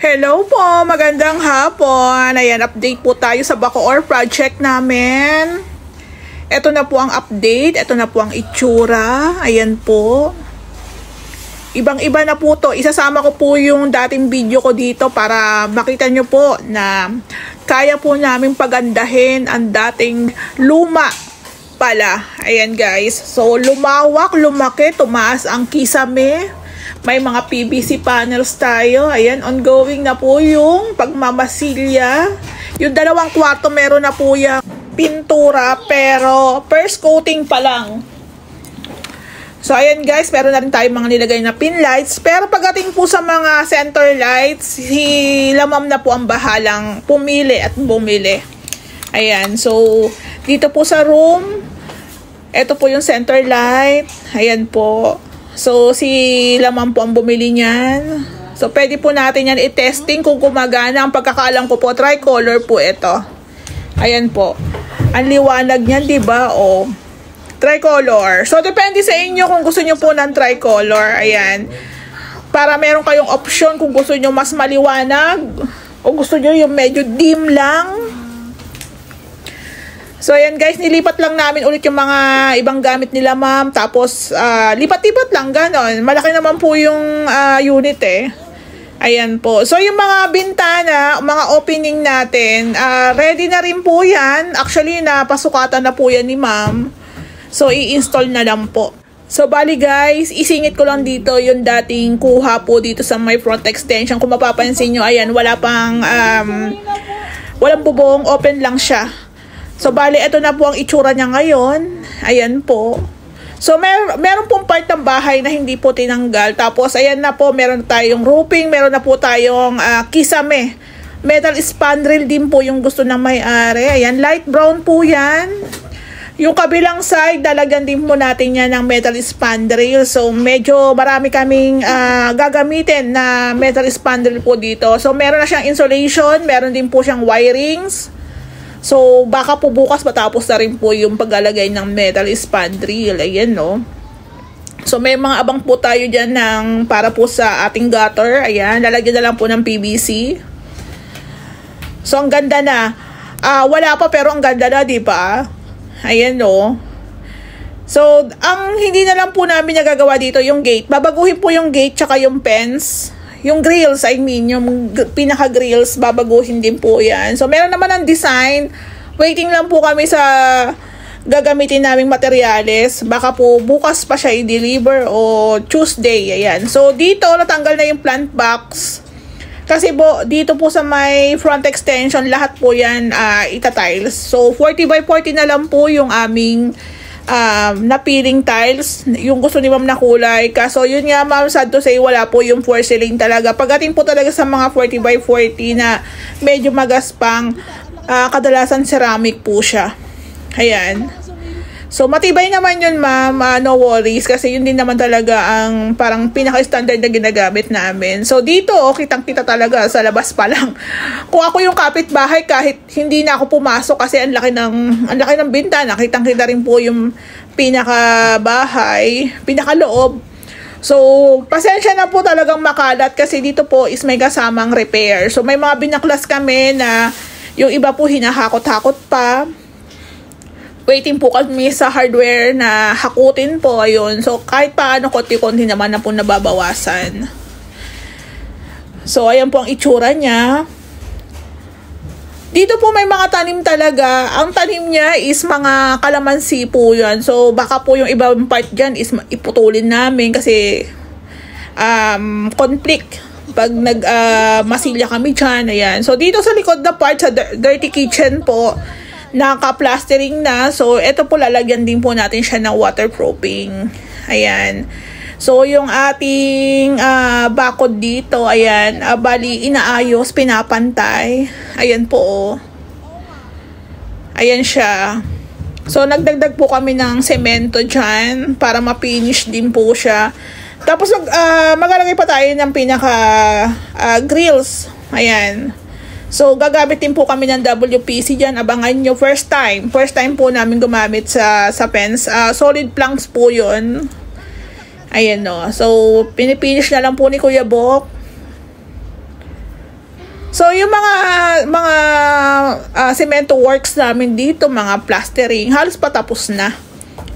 Hello po, magandang hapon. Ayan, update po tayo sa Bacoor project namin. Ito na po ang update, ito na po ang itsura. Ayan po. Ibang-iba na po to. Isasama ko po yung dating video ko dito para makita nyo po na kaya po namin pagandahin ang dating luma pala. Ayan guys. So, lumawak, lumaki, tumaas ang kisame. May mga PVC panels tayo. Ayan, ongoing na po yung pagmamasilya. Yung 2 kwarto meron na po yung pintura pero first coating pa lang. So, ayan guys, meron na rin tayo mga nilagay na pin lights. Pero pagdating po sa mga center lights, si Lamam na po ang bahalang pumili at bumili. Ayan, so dito po sa room, ito po yung center light. Ayan po. So, si Lamam po ang bumili niyan. So, pwede po natin yan i-testing kung gumagana. Ang pagkakaalam ko po, tricolor po ito. Ayan po. Ang liwanag niyan, diba? O, tricolor. So, depende sa inyo kung gusto nyo po ng tricolor. Ayan. Para meron kayong option kung gusto nyo mas maliwanag o gusto nyo yung medyo dim lang. So, ayan guys, nilipat lang namin ulit yung mga ibang gamit nila, ma'am. Tapos, lipat-lipat lang, ganon. Malaki naman po yung unit eh. Ayan po. So, yung mga bintana, mga opening natin, ready na rin po yan. Actually, napasukatan na po yan ni ma'am. So, i-install na lang po. So, bali guys, isingit ko lang dito yung dating kuha po dito sa my front extension. Kung mapapansin nyo, ayan, wala pang, walang bubong, open lang siya. So, bali, ito na po ang itsura niya ngayon. Ayan po. So, meron pong part ng bahay na hindi po tinanggal. Tapos, ayan na po, meron tayong roofing, meron na po tayong kisame. Metal spandrel din po yung gusto ng may-ari. Ayan, light brown po yan. Yung kabilang side, dalagan din po natin yan ng metal spandrel. So, medyo marami kaming gagamitin na metal spandrel po dito. So, meron na siyang insulation, meron din po siyang wirings. So, baka po bukas matapos na rin po yung paglalagay ng metal spandrel. Ayan, no? So, may mga abang po tayo dyan ng, para po sa ating gutter. Ayan, lalagyan na lang po ng PVC. So, ang ganda na. Wala pa pero ang ganda na, di ba? Ayan, no? So, ang hindi na lang po namin nagagawa dito, yung gate. Babaguhin po yung gate tsaka yung fence. Yung grills, I mean, yung pinaka-grills, babaguhin din po yan. So, meron naman ang design. Waiting lang po kami sa gagamitin naming materyales. Baka po bukas pa siya i-deliver o Tuesday. Ayan. So, dito, natanggal na yung plant box. Kasi po, dito po sa may front extension, lahat po yan ita-tiles. So, 40 by 40 na lang po yung aming napiling tiles, yung gusto ni ma'am na kulay. Kaso yun nga ma'am, sad to say, wala po yung porcelain talaga. Pagdating po talaga sa mga 40 by 40 na medyo magaspang, kadalasan ceramic po siya. Ayan. So matibay naman yun ma'am, no worries, kasi yun din naman talaga ang parang pinaka-standard na ginagamit namin. So dito, kitang-kita talaga sa labas pa lang. Kung ako yung kapitbahay, kahit hindi na ako pumasok kasi ang laki ng bintana, kitang-kita rin po yung pinaka-bahay, pinaka-loob. So, pasensya na po talagang makalat kasi dito po is may kasamang repair. So, may mga binaklas kami na yung iba po hinahakot-hakot pa. Waiting po kami sa hardware na hakutin po. Ayun. So, kahit paano konti-konti naman na po nababawasan. So, ayan po ang itsura niya. Dito po may mga tanim talaga. Ang tanim niya is mga kalamansi po yan. So, baka po yung ibang part dyan is iputulin namin kasi conflict pag masilya kami dyan. Ayan. So, dito sa likod na part, sa dirty kitchen po, naka-plastering na. So, ito po lalagyan din po natin siya ng waterproofing. Ayan. So, yung ating bakod dito, ayan, bali, inaayos, pinapantay. Ayan po, oh. Ayan siya. So, nagdagdag po kami ng semento dyan para ma-finish din po siya. Tapos, maglalagay pa tayo ng pinaka-grills. Ayan. So, gagamit din po kami ng WPC dyan. Abangan nyo. First time po namin gumamit sa fence. Solid planks po yun. Ayan, no. So, pinipinish na lang po ni Kuya Bok. So, yung mga cemento works namin dito, mga plastering, halos patapos na.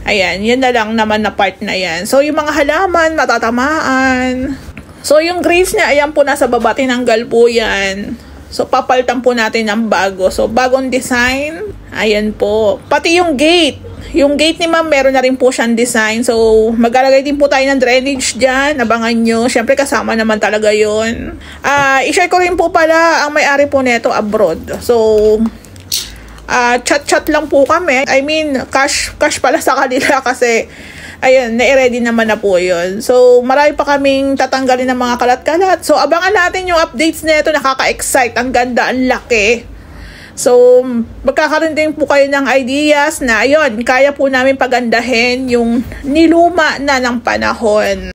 Ayan, yan na lang naman na part na yan. So, yung mga halaman, matatamaan. So, yung grills niya, ayan po, nasa baba, tinanggal po yan. So, papalitan po natin ng bago. So, bagong design. Ayan po. Pati yung gate. Yung gate ni ma'am, meron na rin po siyang design. So, maglalagay din po tayo ng drainage dyan. Abangan nyo. Siyempre, kasama naman talaga yun. I-share ko rin po pala ang may-ari po neto abroad. So, chat-chat lang po kami. I mean, cash pala sa kanila kasi, ayun, na-ready naman na po yun. So, marami pa kaming tatanggalin ng mga kalat-kalat. So, abangan natin yung updates neto. Nakaka-excite. Ang ganda, ang laki. So, magkakaroon din po kayo ng ideas na, ayun, kaya po namin pagandahin yung niluma na ng panahon.